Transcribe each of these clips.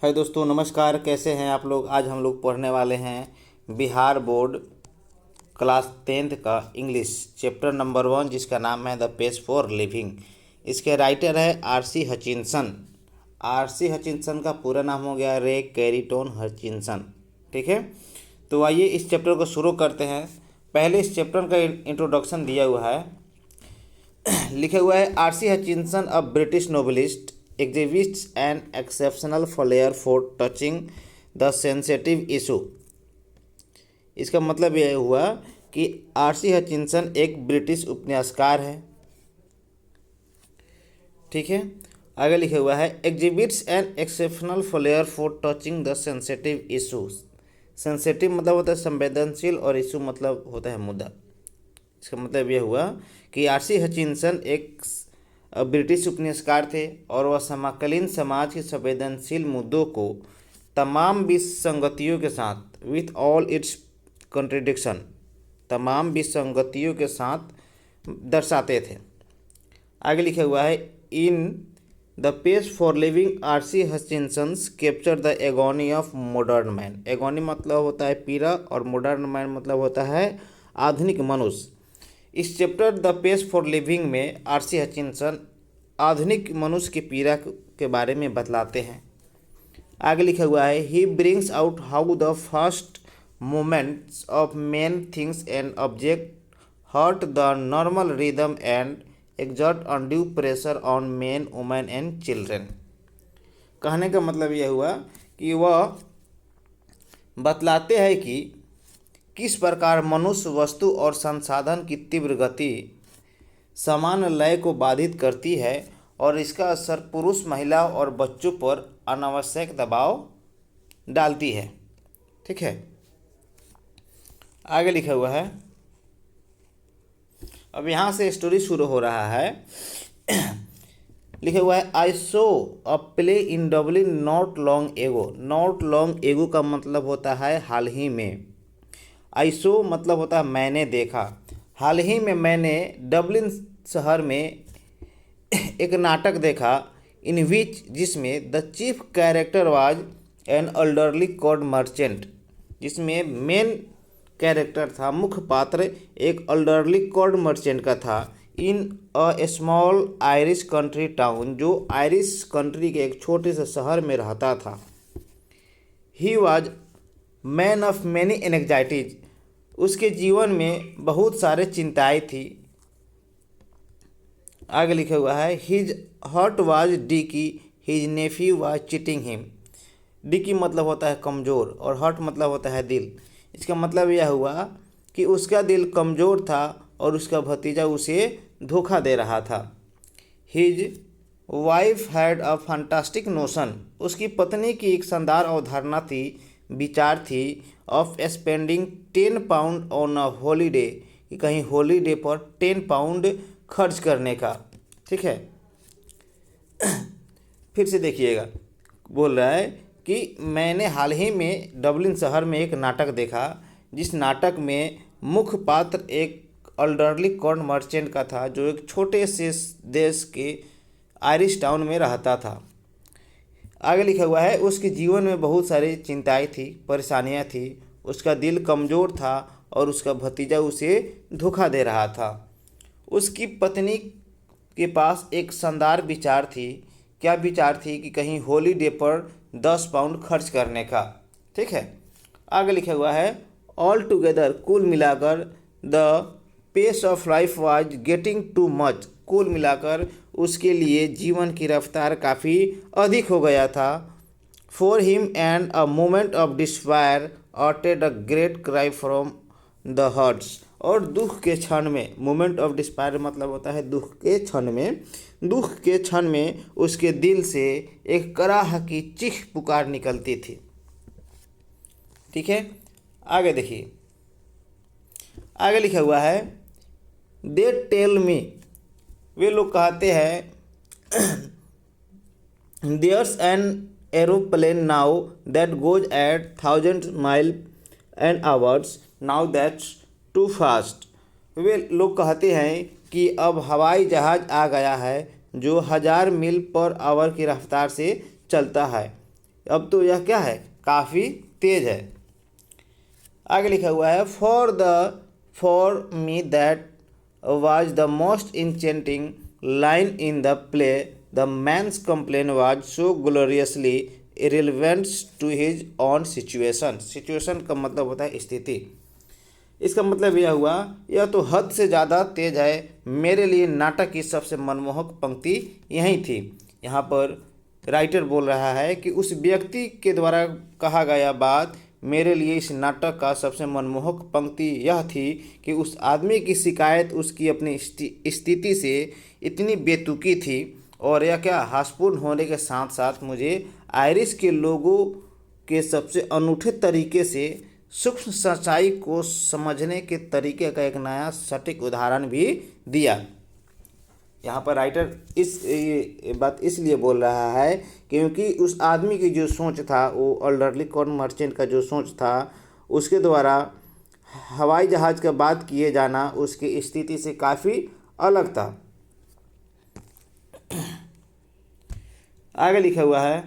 है दोस्तों, नमस्कार। कैसे हैं आप लोग। आज हम लोग पढ़ने वाले हैं बिहार बोर्ड क्लास 10th का इंग्लिश चैप्टर नंबर 1, जिसका नाम है द पेज फॉर लिविंग। इसके राइटर है आर.सी. हचिंसन। आर.सी. हचिंसन का पूरा नाम हो गया रे कैरिटन हचिंसन। ठीक है, तो आइए इस चैप्टर को शुरू करते हैं। पहले इस चैप्टर का इंट्रोडक्शन दिया हुआ है, लिखा हुआ है RC. Hutchinson, a British novelist, exhibits an exceptional flair for touching the sensitive issue। इसका मतलब यह हुआ कि आर.सी. हचिंसन एक ब्रिटिश उपन्यासकार है। ठीक है, आगे लिखा हुआ है exhibits an exceptional flare for touching the sensitive issues. Sensitive मतलब होता है संवेदनशील और इशू मतलब होता है मुद्दा। इसका मतलब यह हुआ कि आर.सी. हचिंसन एक ब्रिटिश उपन्यासकार थे और वह समकालीन समाज के संवेदनशील मुद्दों को तमाम विसंगतियों के साथ विथ ऑल इट्स कॉन्ट्रडिक्शन, तमाम विसंगतियों के साथ दर्शाते थे। आगे लिखा हुआ है in the page for living R C. Hutchinson's capture the agony of modern man. Agony मतलब होता है पीड़ा और मॉडर्न मैन मतलब होता है आधुनिक मनुष्य। इस chapter the page for living में आर.सी. हचिंसन आधुनिक मनुष्य की पीड़ा के बारे में बतलाते हैं। आगे लिखा हुआ है he brings out how the first moments of main things and object hurt the normal rhythm and exert undue pressure on men women and children. कहने का मतलब यह हुआ कि वह बतलाते हैं कि किस प्रकार मनुष्य वस्तु और संसाधन की तीव्र गति समान लय को बाधित करती है और इसका असर पुरुष, महिला और बच्चों पर अनावश्यक दबाव डालती है। ठीक है, आगे लिखा हुआ है, अब यहाँ से स्टोरी शुरू हो रहा है। लिखा हुआ है I saw a play in Dublin not long ago. Not long ago का मतलब होता है हाल ही में। आई सो मतलब होता है मैंने देखा। हाल ही में मैंने डबलिन शहर में एक नाटक देखा इन विच जिसमें the chief character was an elderly cod merchant. जिसमें मेन कैरेक्टर था, मुख्य पात्र एक एल्डरली कॉड मर्चेंट का था in a small Irish country town, जो आयरिश कंट्री के एक छोटे से शहर में रहता था। He was man of many anxieties. उसके जीवन में बहुत सारे चिंताएं थी। आगे लिखा हुआ है his heart was dicky, his nephew was cheating him. Dicky मतलब होता है कमज़ोर और हर्ट मतलब होता है दिल। इसका मतलब यह हुआ कि उसका दिल कमज़ोर था और उसका भतीजा उसे धोखा दे रहा था। His wife had a fantastic notion. उसकी पत्नी की एक शानदार अवधारणा थी, विचार थी of spending 10 pound on a holiday, कि कहीं हॉलीडे पर 10 पाउंड खर्च करने का। ठीक है, फिर से देखिएगा, बोल रहा है कि मैंने हाल ही में डबलिन शहर में एक नाटक देखा जिस नाटक में मुख्य पात्र एक एल्डरली कॉर्न मर्चेंट का था, जो एक छोटे से देश के आयरिश टाउन में रहता था। आगे लिखा हुआ है उसके जीवन में बहुत सारी चिंताएं थी, परेशानियां थी, उसका दिल कमज़ोर था और उसका भतीजा उसे धोखा दे रहा था। उसकी पत्नी के पास एक शानदार विचार थी। क्या विचार थी? कि कहीं हॉलीडे पर 10 पाउंड खर्च करने का। ठीक है, आगे लिखा हुआ है ऑल टुगेदर, कुल मिलाकर the pace of life was getting too much. कुल मिलाकर उसके लिए जीवन की रफ्तार काफ़ी अधिक हो गया था। For him and a moment of despair ऑटेड a great cry from the hearts. और दुख के क्षण में, मोमेंट ऑफ डिस्पायर मतलब होता है दुख के क्षण में, दुख के क्षण में उसके दिल से एक कराह की चीख पुकार निकलती थी। ठीक है, आगे देखिए, आगे लिखा हुआ है दे टेल मी, वे लोग कहते हैं there's an aeroplane now that goes at 1000 mile an hours, now that's too fast. वे लोग कहते हैं कि अब हवाई जहाज़ आ गया है जो 1000 मील पर आवर की रफ्तार से चलता है। अब तो यह क्या है, काफ़ी तेज है। आगे लिखा हुआ है for me that was the most enchanting line in the play the man's complaint was so gloriously irrelevant to his own situation. Situation का मतलब होता है स्थिति। इसका मतलब यह हुआ, यह तो हद से ज़्यादा तेज है, मेरे लिए नाटक की सबसे मनमोहक पंक्ति यही थी। यहाँ पर राइटर बोल रहा है कि उस व्यक्ति के द्वारा कहा गया बात मेरे लिए इस नाटक का सबसे मनमोहक पंक्ति यह थी कि उस आदमी की शिकायत उसकी अपनी स्थिति से इतनी बेतुकी थी, और यह क्या हास्यपूर्ण होने के साथ साथ मुझे आयरिश के लोगों के सबसे अनूठे तरीके से सूक्ष्म सच्चाई को समझने के तरीके का एक नया सटीक उदाहरण भी दिया। यहाँ पर राइटर ये बात इसलिए बोल रहा है क्योंकि उस आदमी की जो सोच था, वो एल्डरली कॉर्न मर्चेंट का जो सोच था, उसके द्वारा हवाई जहाज़ का बात किए जाना उसकी स्थिति से काफ़ी अलग था। आगे लिखा हुआ है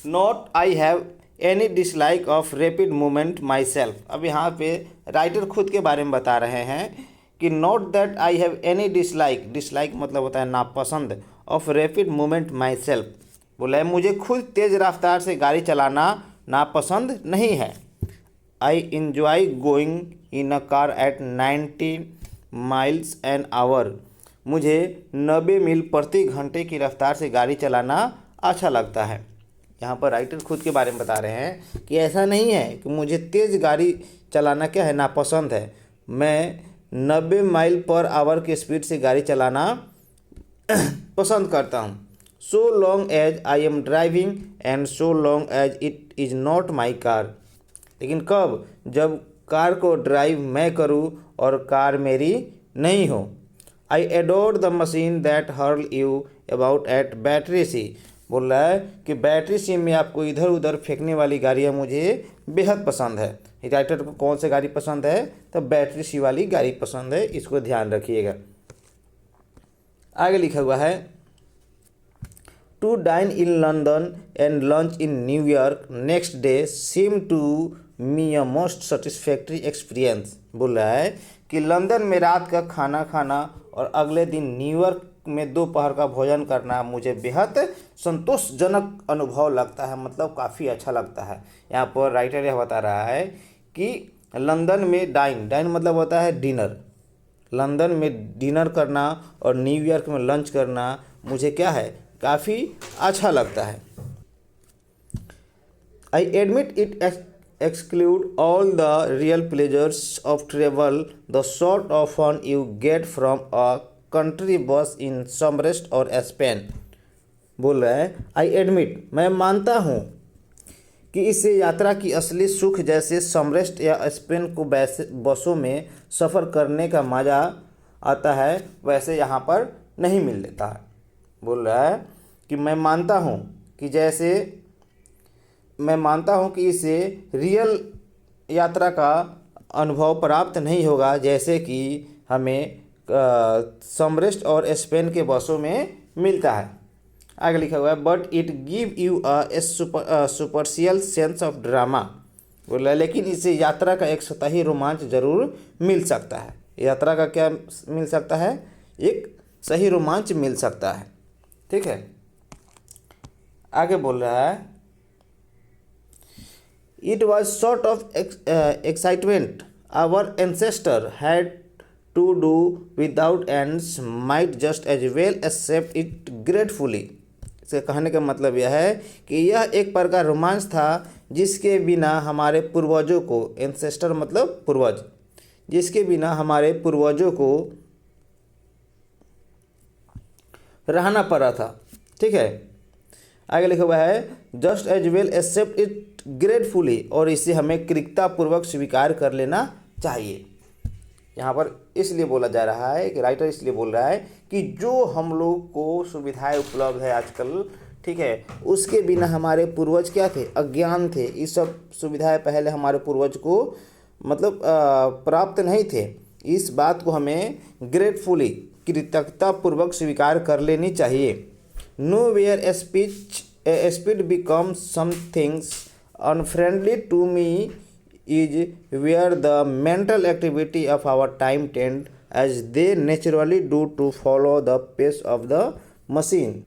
not I have any dislike of rapid movement my self. अब यहाँ पे राइटर खुद के बारे में बता रहे हैं कि not that I have any dislike, dislike मतलब होता है नापसंद, of rapid movement my self. बोला है मुझे खुद तेज़ रफ्तार से गाड़ी चलाना नापसंद नहीं है। I enjoy going in a car eight 90 miles an hour. मुझे 90 मील प्रति घंटे की रफ्तार से गाड़ी चलाना अच्छा लगता है। यहाँ पर राइटर खुद के बारे में बता रहे हैं कि ऐसा नहीं है कि मुझे तेज़ गाड़ी चलाना क्या है नापसंद है, मैं 90 माइल पर आवर के स्पीड से गाड़ी चलाना पसंद करता हूँ। So long as I am driving and so long as it is not my car. लेकिन कब, जब कार को ड्राइव मैं करूँ और कार मेरी नहीं हो। I adore the machine that hurl you about at battery sea. बोल रहा है कि बैटरी सी में आपको इधर उधर फेंकने वाली गाड़ियाँ मुझे बेहद पसंद है। राइटर को कौन सी गाड़ी पसंद है, तो बैटरी सी वाली गाड़ी पसंद है, इसको ध्यान रखिएगा। आगे लिखा हुआ है to dine in London and lunch in New York next day seem to me a most satisfactory experience. बोल रहा है कि लंदन में रात का खाना खाना और अगले दिन न्यूयॉर्क में दोपहर का भोजन करना मुझे बेहद संतोषजनक अनुभव लगता है, मतलब काफ़ी अच्छा लगता है। यहाँ पर राइटर यह बता रहा है कि लंदन में डाइन मतलब होता है डिनर, लंदन में डिनर करना और न्यूयॉर्क में लंच करना मुझे क्या है काफ़ी अच्छा लगता है। I admit it exclude all the real pleasures of travel, the sort of fun you get from a country bus in Somrest और स्पेन। बोल रहा है आई एडमिट, मैं मानता हूँ कि इससे यात्रा की असली सुख जैसे समरेस्ट या स्पेन को बसों में सफ़र करने का मज़ा आता है वैसे यहाँ पर नहीं मिल लेता है। बोल रहा है कि मैं मानता हूँ कि इससे रियल यात्रा का अनुभव प्राप्त नहीं होगा जैसे कि हमें समरेस्ट और स्पेन के बसों में मिलता है। आगे लिखा हुआ है but it give you a superficial sense of drama. बोला लेकिन इससे यात्रा का एक सतही रोमांच जरूर मिल सकता है। यात्रा का क्या मिल सकता है, एक सही रोमांच मिल सकता है। ठीक है, आगे बोल रहा है it was sort of excitement our ancestor had to do without ends might just as well accept it gratefully. इसके कहने का मतलब यह है कि यह एक प्रकार रोमांच था जिसके बिना हमारे पूर्वजों को, एंसेस्टर मतलब पूर्वज, जिसके बिना हमारे पूर्वजों को रहना पड़ा था। ठीक है, आगे लिखा हुआ है just as well accept it gratefully, और इसे हमें कृतज्ञतापूर्वक स्वीकार कर लेना चाहिए। यहाँ पर इसलिए बोला जा रहा है कि राइटर इसलिए बोल रहा है कि जो हम लोग को सुविधाएं उपलब्ध है आजकल, ठीक है, उसके बिना हमारे पूर्वज क्या थे, अज्ञान थे। इस सब सुविधाएं पहले हमारे पूर्वज को मतलब प्राप्त नहीं थे। इस बात को हमें ग्रेटफुली, कृतज्ञतापूर्वक स्वीकार कर लेनी चाहिए। Know where speed becomes something unfriendly to me is where the mental activity of our time tend as they naturally do to follow the pace of the machine.